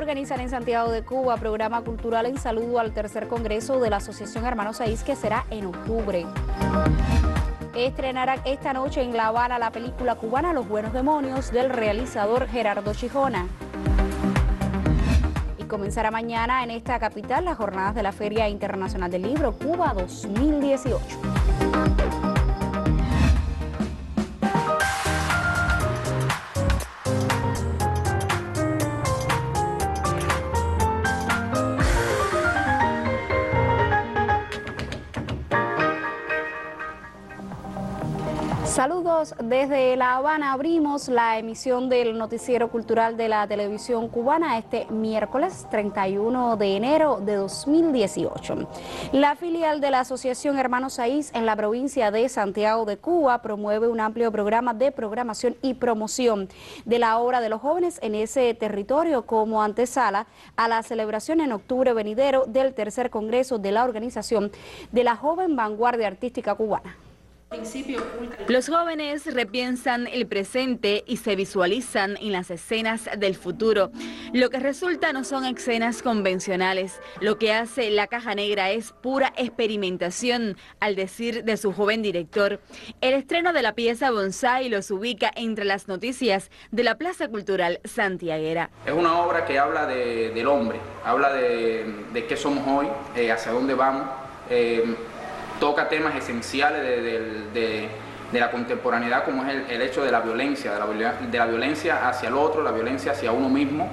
organizar en Santiago de Cuba programa cultural en saludo al tercer congreso de la Asociación Hermanos Saiz, que será en octubre. Estrenarán esta noche en La Habana la película cubana Los Buenos Demonios del realizador Gerardo Chijona. Y comenzará mañana en esta capital las jornadas de la Feria Internacional del Libro Cuba 2018. Saludos desde La Habana. Abrimos la emisión del noticiero cultural de la televisión cubana este miércoles 31 de enero de 2018. La filial de la Asociación Hermanos Saiz en la provincia de Santiago de Cuba promueve un amplio programa de programación y promoción de la obra de los jóvenes en ese territorio como antesala a la celebración en octubre venidero del tercer congreso de la organización de la joven vanguardia artística cubana. Los jóvenes repiensan el presente y se visualizan en las escenas del futuro. Lo que resulta no son escenas convencionales. Lo que hace La Caja Negra es pura experimentación, al decir de su joven director. El estreno de la pieza Bonsai los ubica entre las noticias de la Plaza Cultural santiaguera. Es una obra que habla del hombre, habla de qué somos hoy, hacia dónde vamos. Toca temas esenciales de la contemporaneidad, como es el hecho de la violencia, de la violencia hacia el otro, la violencia hacia uno mismo,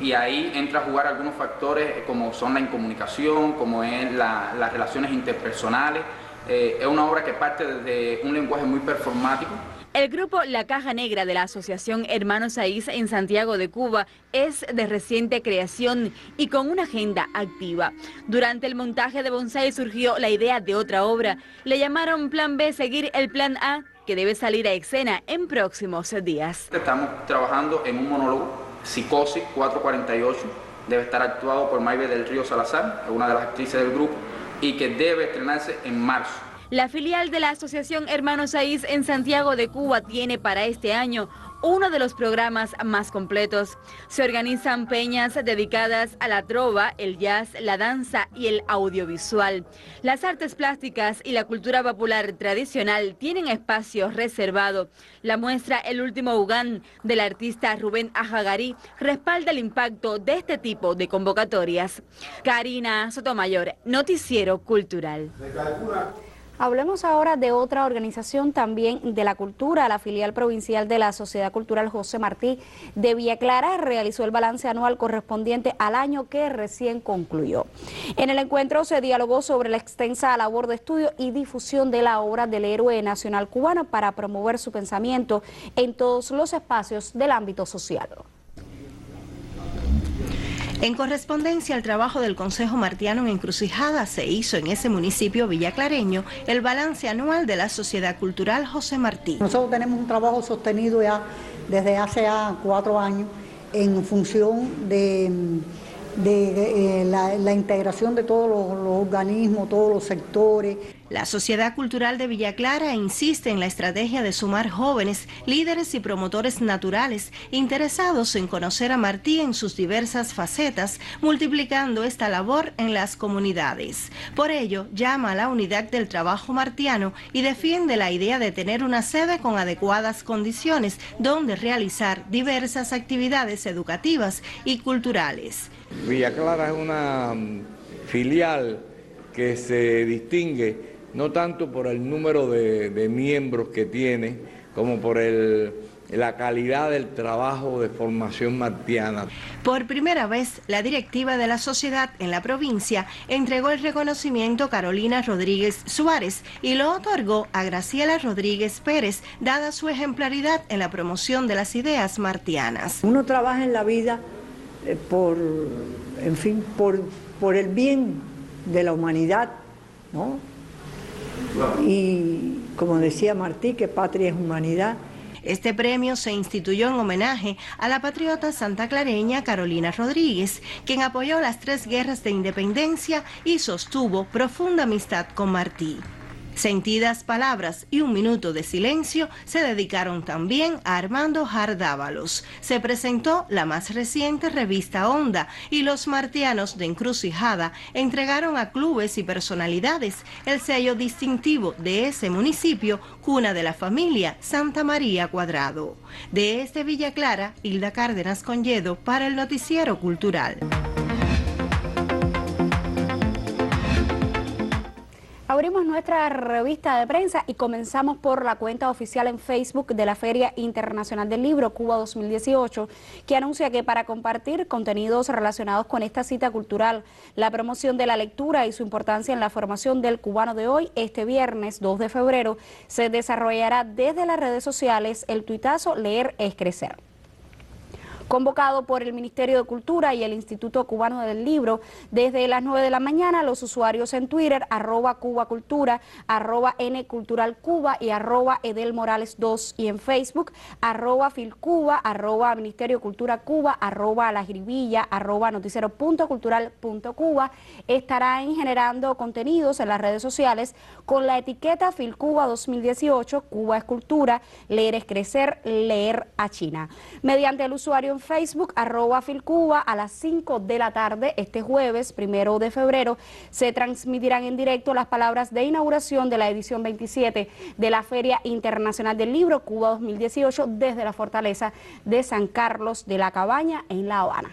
y ahí entra a jugar algunos factores como son la incomunicación, como es las relaciones interpersonales. Es una obra que parte de un lenguaje muy performático. El grupo La Caja Negra de la Asociación Hermanos Saiz en Santiago de Cuba es de reciente creación y con una agenda activa. Durante el montaje de Bonsai surgió la idea de otra obra. Le llamaron Plan B, seguir el Plan A, que debe salir a escena en próximos días. Estamos trabajando en un monólogo, Psicosis 448, debe estar actuado por Maybe del Río Salazar, una de las actrices del grupo, y que debe estrenarse en marzo. La filial de la Asociación Hermanos Saiz en Santiago de Cuba tiene para este año uno de los programas más completos. Se organizan peñas dedicadas a la trova, el jazz, la danza y el audiovisual. Las artes plásticas y la cultura popular tradicional tienen espacios reservados. La muestra El Último Ugán del artista Rubén Ajagarí respalda el impacto de este tipo de convocatorias. Karina Sotomayor, Noticiero Cultural. Hablemos ahora de otra organización también de la cultura. La filial provincial de la Sociedad Cultural José Martí de Villa Clara realizó el balance anual correspondiente al año que recién concluyó. En el encuentro se dialogó sobre la extensa labor de estudio y difusión de la obra del héroe nacional cubano para promover su pensamiento en todos los espacios del ámbito social. En correspondencia al trabajo del Consejo Martiano en Encrucijada, se hizo en ese municipio villaclareño el balance anual de la Sociedad Cultural José Martí. Nosotros tenemos un trabajo sostenido ya desde hace 4 años en función de la integración de todos los organismos, todos los sectores. La Sociedad Cultural de Villa Clara insiste en la estrategia de sumar jóvenes, líderes y promotores naturales interesados en conocer a Martí en sus diversas facetas, multiplicando esta labor en las comunidades. Por ello, llama a la unidad del trabajo martiano y defiende la idea de tener una sede con adecuadas condiciones donde realizar diversas actividades educativas y culturales. Villa Clara es una filial que se distingue no tanto por el número de miembros que tiene, como por la calidad del trabajo de formación martiana. Por primera vez, la directiva de la sociedad en la provincia entregó el reconocimiento a Carolina Rodríguez Suárez y lo otorgó a Graciela Rodríguez Pérez, dada su ejemplaridad en la promoción de las ideas martianas. Uno trabaja en la vida por el bien de la humanidad, ¿no? Y como decía Martí, que patria es humanidad. Este premio se instituyó en homenaje a la patriota santaclareña Carolina Rodríguez, quien apoyó las 3 guerras de independencia y sostuvo profunda amistad con Martí. Sentidas palabras y un minuto de silencio se dedicaron también a Armando Jardávalos. Se presentó la más reciente revista Onda y los martianos de Encrucijada entregaron a clubes y personalidades el sello distintivo de ese municipio, cuna de la familia Santa María Cuadrado. Desde Villa Clara, Hilda Cárdenas Conyedo para el Noticiero Cultural. Abrimos nuestra revista de prensa y comenzamos por la cuenta oficial en Facebook de la Feria Internacional del Libro Cuba 2018, que anuncia que para compartir contenidos relacionados con esta cita cultural, la promoción de la lectura y su importancia en la formación del cubano de hoy, este viernes 2 de febrero, se desarrollará desde las redes sociales el tuitazo Leer es Crecer. Convocado por el Ministerio de Cultura y el Instituto Cubano del Libro, desde las 9 de la mañana los usuarios en Twitter, @CubaCultura, @NCulturalCuba y @EdelMorales2 y en Facebook, @FilCuba, @Ministerio de Cultura Cuba, @La Jiribilla, @Noticiero.cultural.cuba, estarán generando contenidos en las redes sociales con la etiqueta FilCuba 2018, Cuba es Cultura, Leer es Crecer, Leer a China. Mediante el usuario en Facebook, @FilCuba, a las 5 de la tarde, este jueves 1 de febrero, se transmitirán en directo las palabras de inauguración de la edición 27 de la Feria Internacional del Libro Cuba 2018 desde la fortaleza de San Carlos de la Cabaña en La Habana.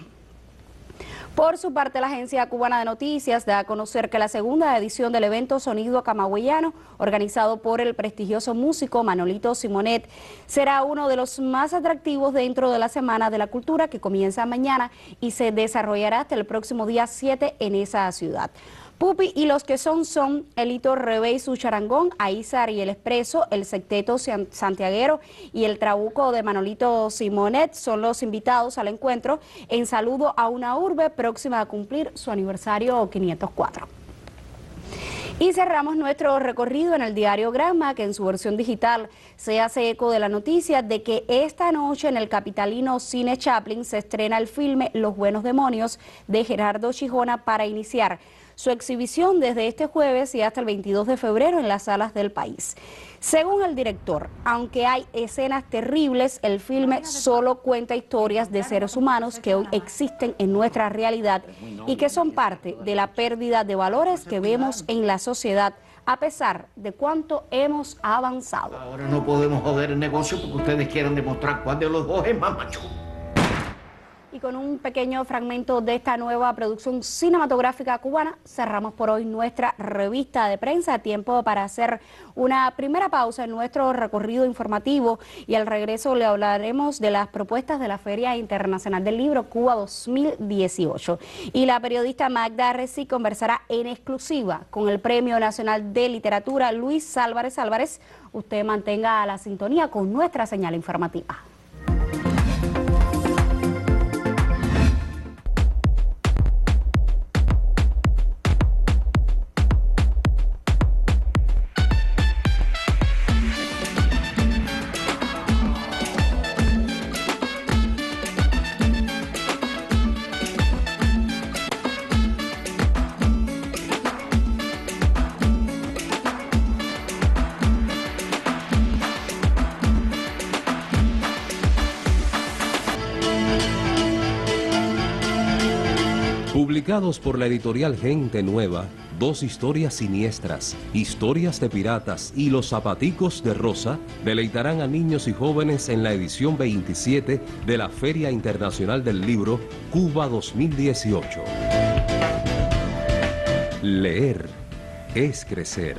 Por su parte, la Agencia Cubana de Noticias da a conocer que la segunda edición del evento Sonido Camagüeyano, organizado por el prestigioso músico Manolito Simonet, será uno de los más atractivos dentro de la Semana de la Cultura que comienza mañana y se desarrollará hasta el próximo día 7 en esa ciudad. Pupi y los que son Elito Rebey su charangón, Aizar y el Expreso, el Secteto Santiaguero y el Trabuco de Manolito Simonet son los invitados al encuentro en saludo a una urbe próxima a cumplir su aniversario 504. Y cerramos nuestro recorrido en el diario Granma, que en su versión digital se hace eco de la noticia de que esta noche en el capitalino Cine Chaplin se estrena el filme Los Buenos Demonios de Gerardo Chijona para iniciar su exhibición desde este jueves y hasta el 22 de febrero en las salas del país. Según el director, aunque hay escenas terribles, el filme solo cuenta historias de seres humanos que hoy existen en nuestra realidad y que son parte de la pérdida de valores que vemos en la sociedad a pesar de cuánto hemos avanzado. Ahora no podemos joder el negocio porque ustedes quieren demostrar cuál de los dos es más macho. Y con un pequeño fragmento de esta nueva producción cinematográfica cubana, cerramos por hoy nuestra revista de prensa. Tiempo para hacer una primera pausa en nuestro recorrido informativo y al regreso le hablaremos de las propuestas de la Feria Internacional del Libro Cuba 2018. Y la periodista Magda Reci conversará en exclusiva con el Premio Nacional de Literatura Luis Álvarez Álvarez. Usted mantenga la sintonía con nuestra señal informativa. Publicados por la editorial Gente Nueva, Dos historias siniestras, Historias de piratas y Los zapaticos de rosa deleitarán a niños y jóvenes en la edición 27 de la Feria Internacional del Libro Cuba 2018. Leer es crecer.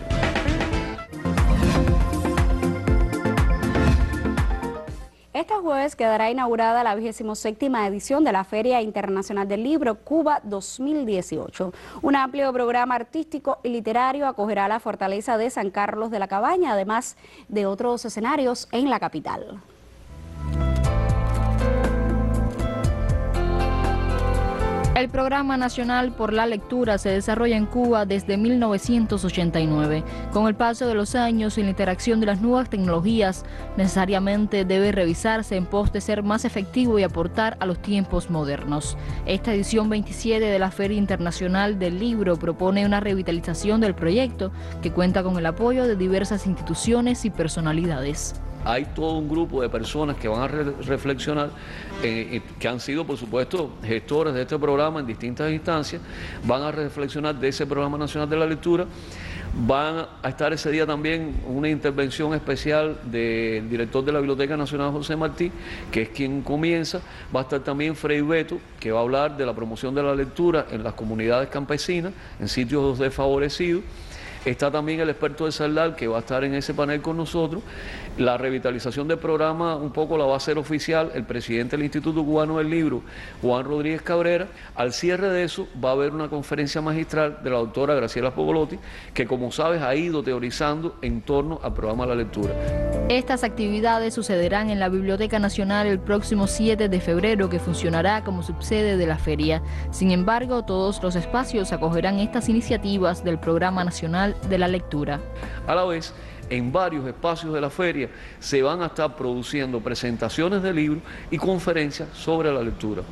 Este jueves quedará inaugurada la 27ª edición de la Feria Internacional del Libro Cuba 2018. Un amplio programa artístico y literario acogerá la fortaleza de San Carlos de la Cabaña, además de otros escenarios en la capital. El Programa Nacional por la Lectura se desarrolla en Cuba desde 1989. Con el paso de los años y la interacción de las nuevas tecnologías, necesariamente debe revisarse en pos de ser más efectivo y aportar a los tiempos modernos. Esta edición 27 de la Feria Internacional del Libro propone una revitalización del proyecto que cuenta con el apoyo de diversas instituciones y personalidades. Hay todo un grupo de personas que van a reflexionar, que han sido, por supuesto, gestores de este programa en distintas instancias, van a reflexionar de ese Programa Nacional de la Lectura. Van a estar ese día también una intervención especial del director de la Biblioteca Nacional, José Martí, que es quien comienza. Va a estar también Fray Beto, que va a hablar de la promoción de la lectura en las comunidades campesinas, en sitios desfavorecidos. Está también el experto de Saldal, que va a estar en ese panel con nosotros. La revitalización del programa un poco la va a hacer oficial el presidente del Instituto Cubano del Libro, Juan Rodríguez Cabrera. Al cierre de eso va a haber una conferencia magistral de la doctora Graciela Pogolotti, que como sabes ha ido teorizando en torno al programa de la lectura. Estas actividades sucederán en la Biblioteca Nacional el próximo 7 de febrero, que funcionará como subsede de la feria. Sin embargo, todos los espacios acogerán estas iniciativas del Programa Nacional de la Lectura. A la vez, en varios espacios de la feria se van a estar produciendo presentaciones de libros y conferencias sobre la lectura.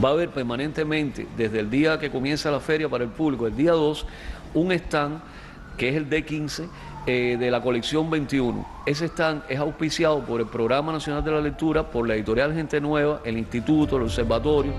Va a haber permanentemente, desde el día que comienza la feria para el público, el día 2, un stand que es el D15 de la colección 21. Ese stand es auspiciado por el Programa Nacional de la Lectura, por la editorial Gente Nueva, el Instituto, el Observatorio,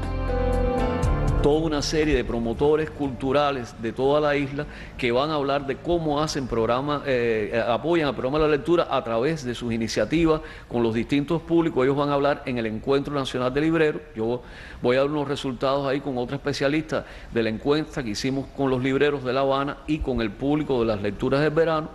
toda una serie de promotores culturales de toda la isla que van a hablar de cómo hacen apoyan al programa de la lectura a través de sus iniciativas con los distintos públicos. Ellos van a hablar en el Encuentro Nacional de Libreros. Yo voy a dar unos resultados ahí con otra especialista de la encuesta que hicimos con los libreros de La Habana y con el público de las lecturas del verano.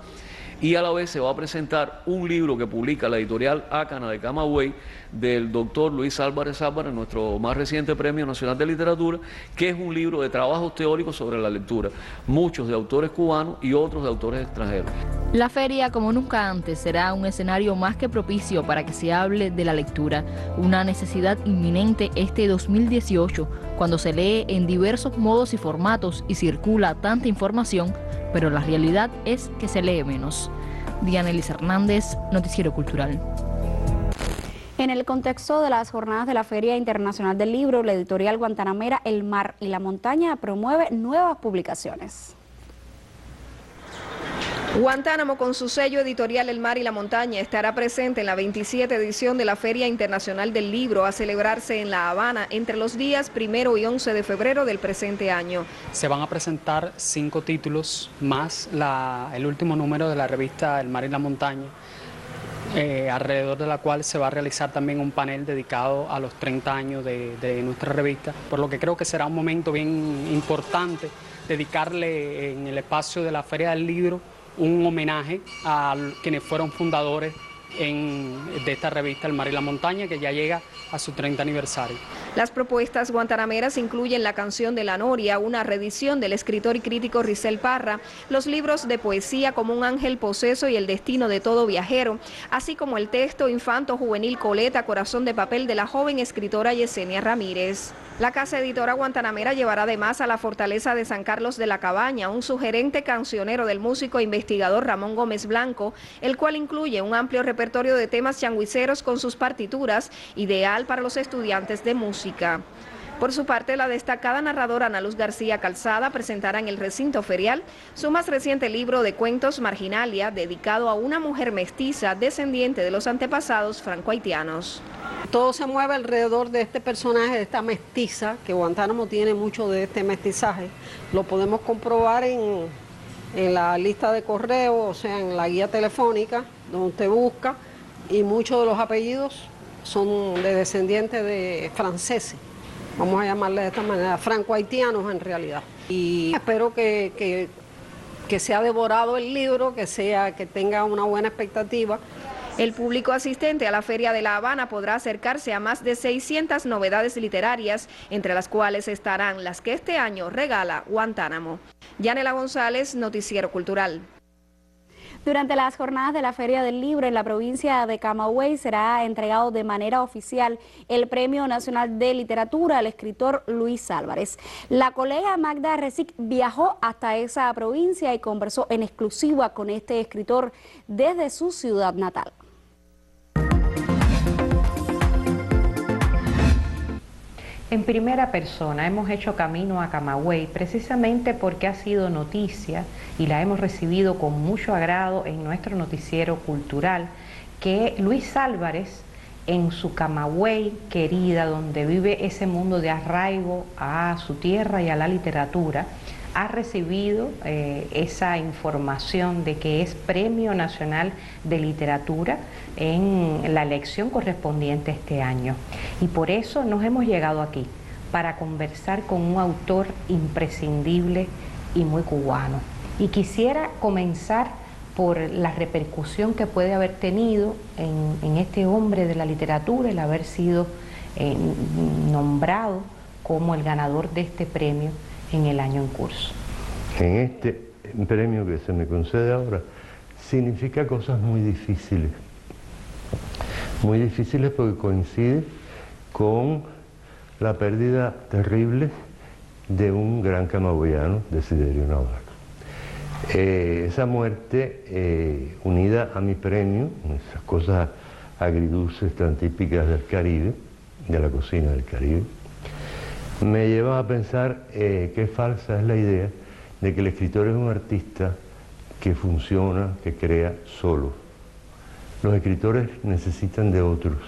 Y a la vez se va a presentar un libro que publica la editorial Ácana de Camagüey del doctor Luis Álvarez Álvarez, nuestro más reciente Premio Nacional de Literatura, que es un libro de trabajos teóricos sobre la lectura, muchos de autores cubanos y otros de autores extranjeros. La feria, como nunca antes, será un escenario más que propicio para que se hable de la lectura, una necesidad inminente este 2018, cuando se lee en diversos modos y formatos y circula tanta información, pero la realidad es que se lee menos. Diana Elisa Hernández, Noticiero Cultural. En el contexto de las jornadas de la Feria Internacional del Libro, la editorial guantanamera El Mar y la Montaña promueve nuevas publicaciones. Guantánamo, con su sello editorial El Mar y la Montaña, estará presente en la 27 edición de la Feria Internacional del Libro, a celebrarse en La Habana entre los días 1 y 11 de febrero del presente año. Se van a presentar 5 títulos más el último número de la revista El Mar y la Montaña, alrededor de la cual se va a realizar también un panel dedicado a los 30 años de nuestra revista, por lo que creo que será un momento bien importante dedicarle en el espacio de la Feria del Libro un homenaje a quienes fueron fundadores de esta revista El Mar y la Montaña, que ya llega a su 30 aniversario. Las propuestas guantanameras incluyen La Canción de la Noria, una reedición del escritor y crítico Risel Parra, los libros de poesía Como un ángel poseso y El destino de todo viajero, así como el texto infanto juvenil Coleta, Corazón de papel, de la joven escritora Yesenia Ramírez. La casa editora guantanamera llevará además a la fortaleza de San Carlos de la Cabaña un sugerente cancionero del músico e investigador Ramón Gómez Blanco, el cual incluye un amplio repertorio de temas changuiceros con sus partituras, ideal para los estudiantes de música. Por su parte, la destacada narradora Ana Luz García Calzada presentará en el recinto ferial su más reciente libro de cuentos, Marginalia, dedicado a una mujer mestiza descendiente de los antepasados franco-haitianos. Todo se mueve alrededor de este personaje, de esta mestiza, que Guantánamo tiene mucho de este mestizaje. Lo podemos comprobar en la lista de correo, o sea, en la guía telefónica, donde usted busca, y muchos de los apellidos son de descendientes de franceses, vamos a llamarle de esta manera, franco-haitianos en realidad. Y espero que sea devorado el libro, que tenga una buena expectativa. El público asistente a la Feria de La Habana podrá acercarse a más de 600 novedades literarias, entre las cuales estarán las que este año regala Guantánamo. Yanela González, Noticiero Cultural. Durante las jornadas de la Feria del Libro en la provincia de Camagüey será entregado de manera oficial el Premio Nacional de Literatura al escritor Luis Álvarez. La colega Magda Recic viajó hasta esa provincia y conversó en exclusiva con este escritor desde su ciudad natal. En primera persona hemos hecho camino a Camagüey precisamente porque ha sido noticia y la hemos recibido con mucho agrado en nuestro noticiero cultural, que Luis Álvarez, en su Camagüey querida, donde vive ese mundo de arraigo a su tierra y a la literatura, ha recibido esa información de que es Premio Nacional de Literatura en la elección correspondiente este año. Y por eso nos hemos llegado aquí, para conversar con un autor imprescindible y muy cubano. Y quisiera comenzar por la repercusión que puede haber tenido en este hombre de la literatura, el haber sido nombrado como el ganador de este premio en el año en curso. En este premio que se me concede ahora, significa cosas muy difíciles porque coincide con la pérdida terrible de un gran camagüeyano, Desiderio Navarro. Esa muerte, unida a mi premio, esas cosas agridulces tan típicas del Caribe, de la cocina del Caribe, me lleva a pensar que falsa es la idea de que el escritor es un artista que funciona, que crea solo. Los escritores necesitan de otros,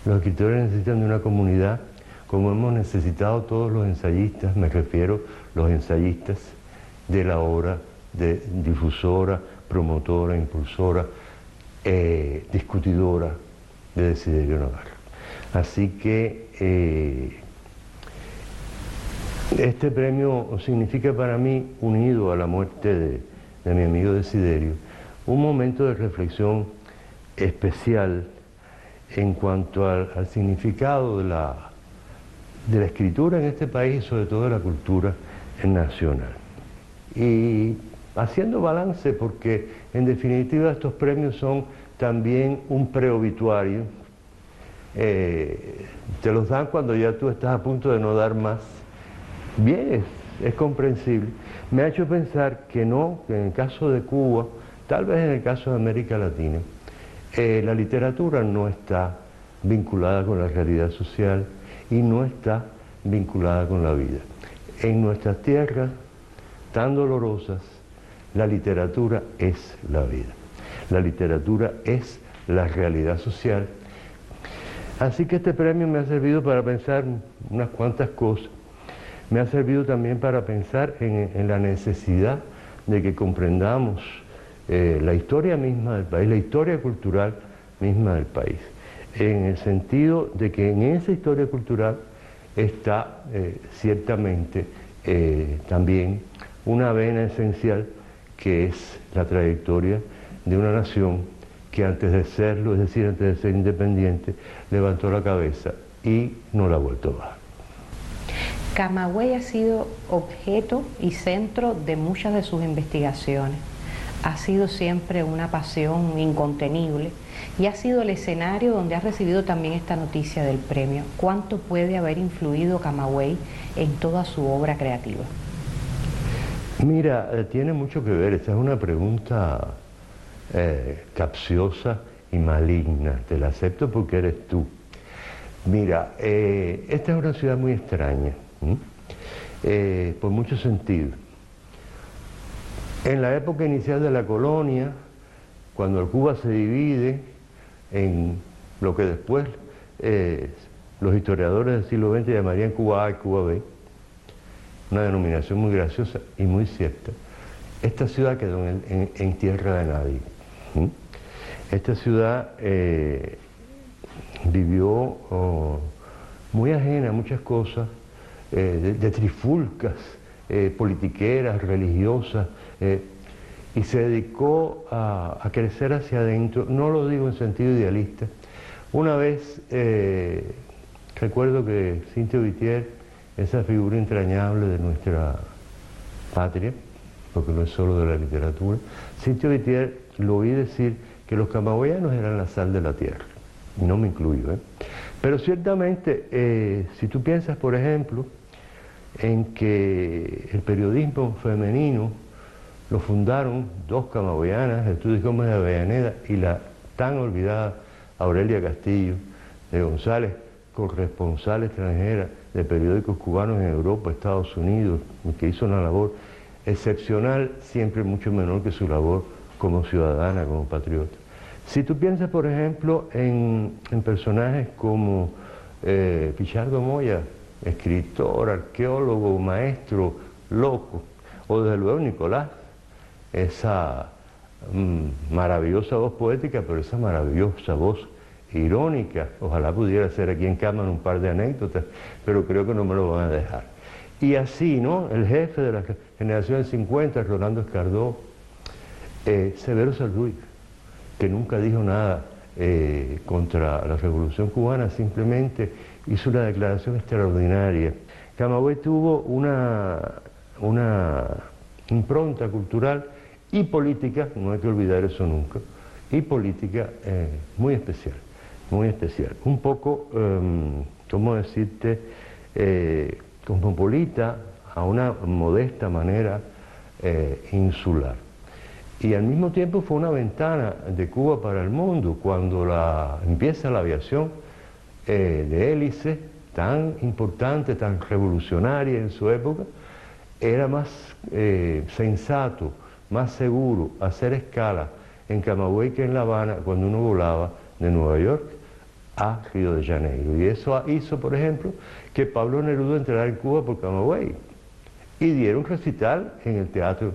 los escritores necesitan de una comunidad, como hemos necesitado todos los ensayistas, me refiero a los ensayistas de la obra de difusora, promotora, impulsora, discutidora de Desiderio Navarro. Así que este premio significa para mí, unido a la muerte de mi amigo Desiderio, un momento de reflexión especial en cuanto al significado de la escritura en este país y sobre todo de la cultura nacional. Y haciendo balance, porque en definitiva estos premios son también un preobituario, te los dan cuando ya tú estás a punto de no dar más. Bien, es comprensible. Me ha hecho pensar que no, que en el caso de Cuba, tal vez en el caso de América Latina, la literatura no está vinculada con la realidad social y no está vinculada con la vida. En nuestras tierras tan dolorosas, la literatura es la vida. La literatura es la realidad social. Así que este premio me ha servido para pensar unas cuantas cosas. Me ha servido también para pensar en la necesidad de que comprendamos la historia misma del país, la historia cultural misma del país, en el sentido de que en esa historia cultural está ciertamente también una vena esencial que es la trayectoria de una nación que antes de serlo, es decir, antes de ser independiente, levantó la cabeza y no la ha vuelto a bajar. Camagüey ha sido objeto y centro de muchas de sus investigaciones. Ha sido siempre una pasión incontenible y ha sido el escenario donde ha recibido también esta noticia del premio. ¿Cuánto puede haber influido Camagüey en toda su obra creativa? Mira, tiene mucho que ver. Esta es una pregunta capciosa y maligna. Te la acepto porque eres tú. Mira, esta es una ciudad muy extraña, por muchos sentidos. En la época inicial de la colonia, cuando Cuba se divide en lo que después los historiadores del siglo XX llamarían Cuba A y Cuba B, una denominación muy graciosa y muy cierta, esta ciudad quedó en tierra de nadie. Esta ciudad vivió muy ajena a muchas cosas, de trifulcas, politiqueras, religiosas, y se dedicó a crecer hacia adentro. No lo digo en sentido idealista. Una vez recuerdo que Cintio Vitier, esa figura entrañable de nuestra patria, porque no es solo de la literatura. Cynthia Whittier lo oí decir que los camagüeyanos eran la sal de la tierra, y no me incluyo, ¿eh? Pero ciertamente, si tú piensas, por ejemplo, en que el periodismo femenino lo fundaron dos camagüeyanas, Gertrudis Gómez de Avellaneda y la tan olvidada Aurelia Castillo de González, corresponsal extranjera de periódicos cubanos en Europa, Estados Unidos, que hizo una labor excepcional, siempre mucho menor que su labor como ciudadana, como patriota. Si tú piensas, por ejemplo, en personajes como Pichardo Moya, escritor, arqueólogo, maestro, loco, o desde luego Nicolás, esa maravillosa voz poética, pero esa maravillosa voz irónica. Ojalá pudiera ser aquí en cámara un par de anécdotas, pero creo que no me lo van a dejar. Y así, ¿no? El jefe de la generación del 50, Rolando Escardó, Severo Sarduy, que nunca dijo nada contra la Revolución Cubana, simplemente hizo una declaración extraordinaria. Camagüey tuvo una impronta cultural y política, no hay que olvidar eso nunca, y política muy especial, muy especial. Un poco, ¿cómo decirte?, cosmopolita, a una modesta manera insular. Y al mismo tiempo fue una ventana de Cuba para el mundo, cuando empieza la aviación de hélice, tan importante, tan revolucionaria en su época, era más sensato, más seguro hacer escala en Camagüey que en La Habana cuando uno volaba de Nueva York a Río de Janeiro. Y eso hizo, por ejemplo, que Pablo Neruda entrara en Cuba por Camagüey y diera un recital en el teatro.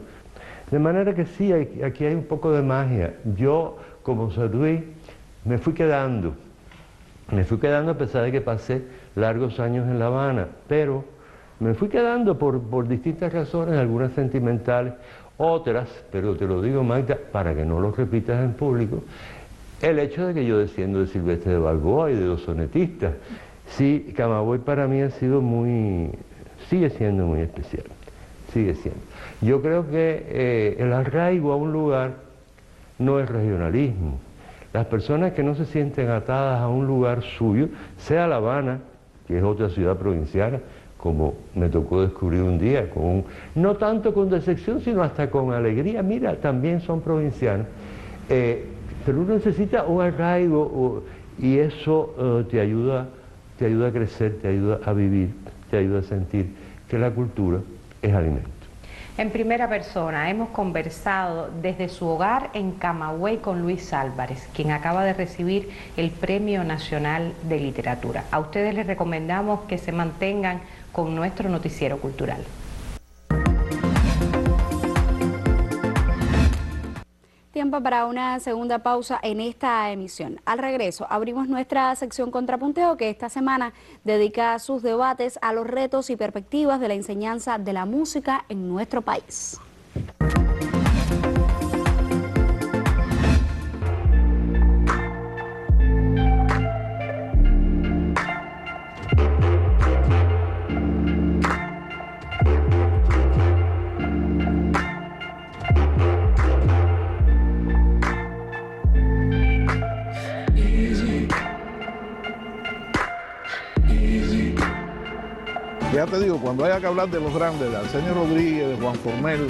De manera que sí, aquí hay un poco de magia. Yo, como Sarduy, me fui quedando a pesar de que pasé largos años en La Habana, pero me fui quedando por distintas razones, algunas sentimentales, otras, pero te lo digo, Magda, para que no lo repitas en público, el hecho de que yo desciendo de Silvestre de Balboa y de los sonetistas. Sí, Camagüey para mí ha sido sigue siendo muy especial, sigue siendo. Yo creo que el arraigo a un lugar no es regionalismo. Las personas que no se sienten atadas a un lugar suyo, sea La Habana, que es otra ciudad provinciana, como me tocó descubrir un día, no tanto con decepción, sino hasta con alegría. Mira, también son provincianos. Pero uno necesita un arraigo y eso te ayuda a crecer, te ayuda a vivir, te ayuda a sentir que la cultura es alimento. En primera persona hemos conversado desde su hogar en Camagüey con Luis Álvarez, quien acaba de recibir el Premio Nacional de Literatura. A ustedes les recomendamos que se mantengan con nuestro noticiero cultural. Tiempo para una segunda pausa en esta emisión. Al regreso, abrimos nuestra sección Contrapunteo, que esta semana dedica sus debates a los retos y perspectivas de la enseñanza de la música en nuestro país. Ya te digo, cuando haya que hablar de los grandes, de Arsenio Rodríguez, de Juan Formel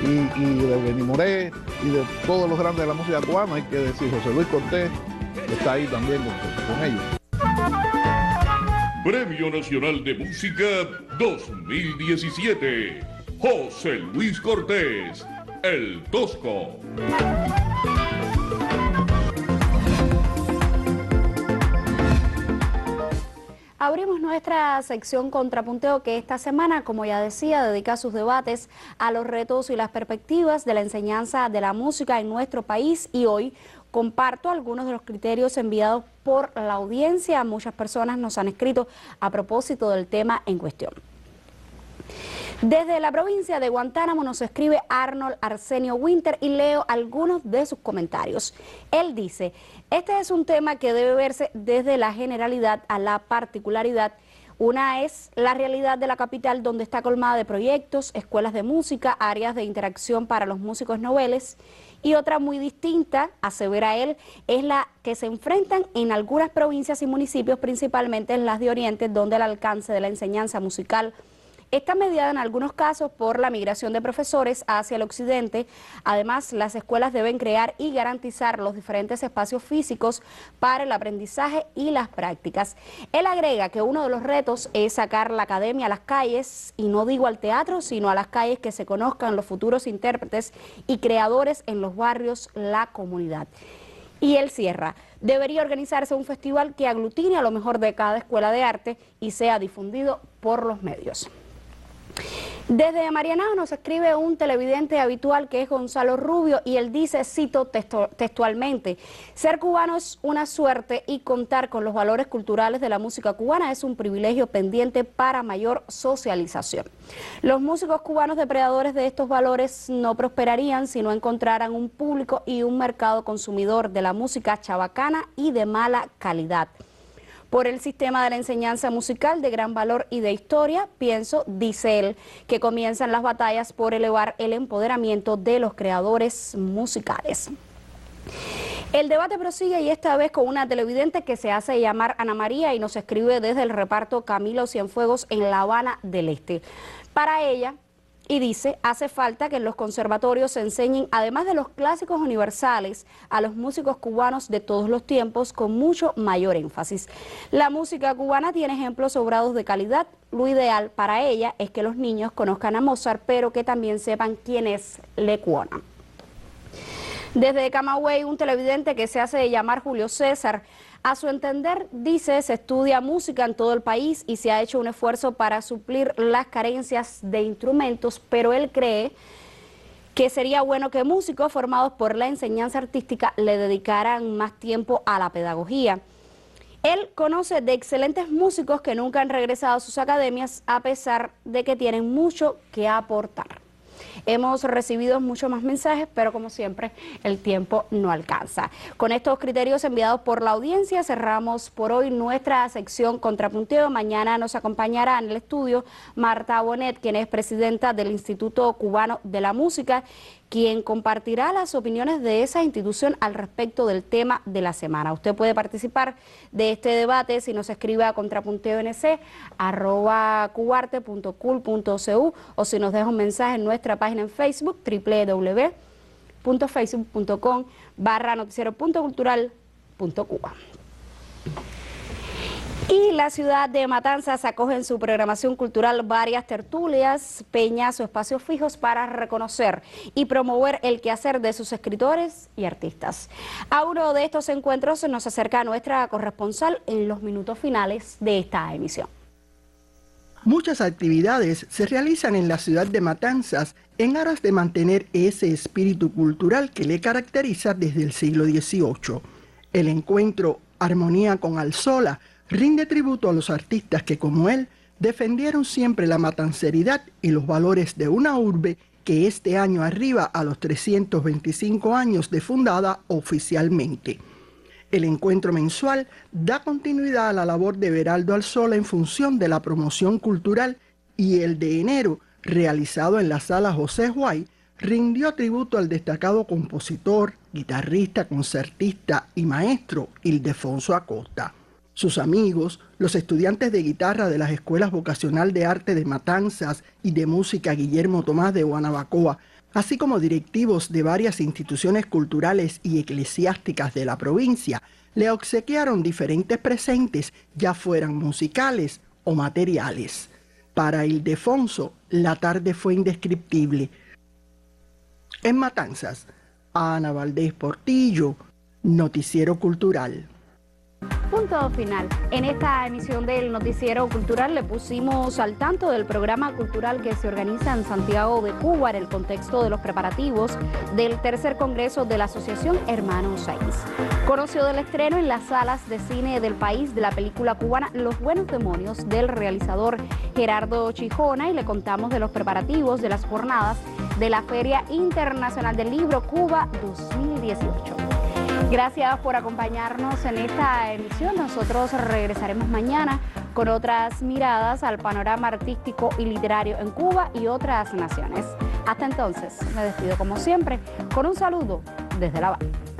y de Benny Moré y de todos los grandes de la música cubana, hay que decir José Luis Cortés, que está ahí también con ellos. Premio Nacional de Música 2017. José Luis Cortés, el Tosco. Abrimos nuestra sección Contrapunteo, que esta semana, como ya decía, dedica sus debates a los retos y las perspectivas de la enseñanza de la música en nuestro país, y hoy comparto algunos de los criterios enviados por la audiencia. Muchas personas nos han escrito a propósito del tema en cuestión. Desde la provincia de Guantánamo nos escribe Arnold Arsenio Winter y leo algunos de sus comentarios. Él dice: este es un tema que debe verse desde la generalidad a la particularidad. Una es la realidad de la capital, donde está colmada de proyectos, escuelas de música, áreas de interacción para los músicos noveles, y otra muy distinta, asevera él, es la que se enfrentan en algunas provincias y municipios, principalmente en las de Oriente, donde el alcance de la enseñanza musical está mediada en algunos casos por la migración de profesores hacia el occidente. Además, las escuelas deben crear y garantizar los diferentes espacios físicos para el aprendizaje y las prácticas. Él agrega que uno de los retos es sacar la academia a las calles, y no digo al teatro, sino a las calles, que se conozcan los futuros intérpretes y creadores en los barrios, la comunidad. Y él cierra: debería organizarse un festival que aglutine a lo mejor de cada escuela de arte y sea difundido por los medios. Desde Marianao nos escribe un televidente habitual, que es Gonzalo Rubio, y él dice, cito textualmente: ser cubano es una suerte y contar con los valores culturales de la música cubana es un privilegio pendiente para mayor socialización. Los músicos cubanos depredadores de estos valores no prosperarían si no encontraran un público y un mercado consumidor de la música chabacana y de mala calidad. Por el sistema de la enseñanza musical de gran valor y de historia, pienso, dice él, que comienzan las batallas por elevar el empoderamiento de los creadores musicales. El debate prosigue, y esta vez con una televidente que se hace llamar Ana María y nos escribe desde el reparto Camilo Cienfuegos en La Habana del Este. Para ella, y dice, hace falta que en los conservatorios se enseñen, además de los clásicos universales, a los músicos cubanos de todos los tiempos con mucho mayor énfasis. La música cubana tiene ejemplos sobrados de calidad. Lo ideal para ella es que los niños conozcan a Mozart, pero que también sepan quién es Lecuona. Desde Camagüey, un televidente que se hace llamar Julio César, a su entender, dice, se estudia música en todo el país y se ha hecho un esfuerzo para suplir las carencias de instrumentos, pero él cree que sería bueno que músicos formados por la enseñanza artística le dedicaran más tiempo a la pedagogía. Él conoce de excelentes músicos que nunca han regresado a sus academias, a pesar de que tienen mucho que aportar. Hemos recibido muchos más mensajes, pero como siempre el tiempo no alcanza. Con estos criterios enviados por la audiencia cerramos por hoy nuestra sección Contrapunteo. Mañana nos acompañará en el estudio Marta Bonet, quien es presidenta del Instituto Cubano de la Música, quien compartirá las opiniones de esa institución al respecto del tema de la semana. Usted puede participar de este debate si nos escribe a contrapunteo@cubarte.cul.cu, o si nos deja un mensaje en nuestra página en Facebook, www.facebook.com/noticiero.cultural.cuba. Y la ciudad de Matanzas acoge en su programación cultural varias tertulias, peñas o espacios fijos para reconocer y promover el quehacer de sus escritores y artistas. A uno de estos encuentros nos acerca nuestra corresponsal en los minutos finales de esta emisión. Muchas actividades se realizan en la ciudad de Matanzas en aras de mantener ese espíritu cultural que le caracteriza desde el siglo XVIII. El encuentro Armonía con Alzola rinde tributo a los artistas que, como él, defendieron siempre la matanceridad y los valores de una urbe que este año arriba a los 325 años de fundada oficialmente. El encuentro mensual da continuidad a la labor de Beraldo Alzola en función de la promoción cultural, y el de enero, realizado en la Sala José Guay, rindió tributo al destacado compositor, guitarrista, concertista y maestro Ildefonso Acosta. Sus amigos, los estudiantes de guitarra de las Escuelas Vocacional de Arte de Matanzas y de Música Guillermo Tomás de Guanabacoa, así como directivos de varias instituciones culturales y eclesiásticas de la provincia, le obsequiaron diferentes presentes, ya fueran musicales o materiales. Para Ildefonso, la tarde fue indescriptible. En Matanzas, Ana Valdés Portillo, Noticiero Cultural. Punto final. En esta emisión del Noticiero Cultural le pusimos al tanto del programa cultural que se organiza en Santiago de Cuba en el contexto de los preparativos del tercer congreso de la Asociación Hermanos Saiz. Conoció del estreno en las salas de cine del país de la película cubana Los Buenos Demonios del realizador Gerardo Chijona, y le contamos de los preparativos de las jornadas de la Feria Internacional del Libro Cuba 2018. Gracias por acompañarnos en esta emisión. Nosotros regresaremos mañana con otras miradas al panorama artístico y literario en Cuba y otras naciones. Hasta entonces, me despido como siempre con un saludo desde La Habana.